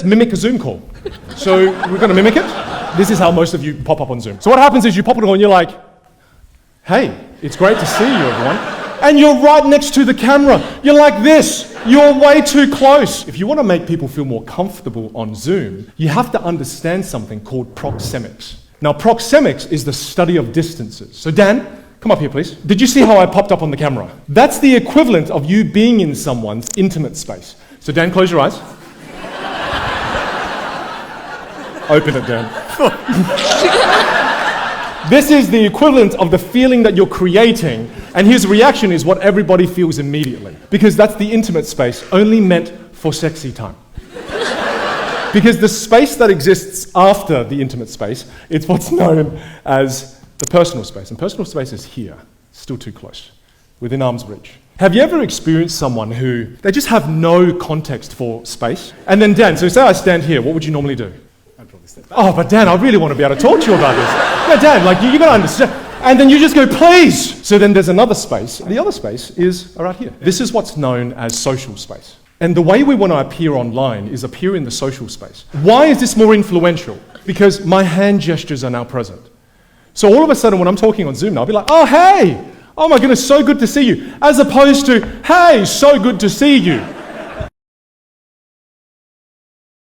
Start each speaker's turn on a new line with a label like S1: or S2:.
S1: mimic a Zoom call. So we're going to mimic it. This is how most of you pop up on Zoom. So what happens is you pop it on and you're like, hey, it's great to see you, everyone. And you're right next to the camera. You're like this. You're way too close. If you want to make people feel more comfortable on Zoom, you have to understand something called proxemics. Now, proxemics is the study of distances. So Dan, come up here, please. Did you see how I popped up on the camera? That's the equivalent of you being in someone's intimate space. So Dan, close your eyes. Open it, Dan. This is the equivalent of the feeling that you're creating, and his reaction is what everybody feels immediately, because that's the intimate space only meant for sexy time. Because the space that exists after the intimate space, it's what's known as the personal space, and personal space is here, still too close, within arm's reach. Have you ever experienced someone who, they just have no context for space? And then Dan, so say I stand here, what would you normally do?
S2: I'd probably step back.
S1: Oh, but Dan, I really want to be able to talk to you about this. Yeah, Dan, like you got to understand. And then you just go, please. So then there's another space. The other space is right here. This is what's known as social space. And the way we want to appear online is appear in the social space. Why is this more influential? Because my hand gestures are now present. So all of a sudden when I'm talking on Zoom now, I'll be like, oh, hey, oh my goodness, so good to see you. As opposed to, hey, so good to see you.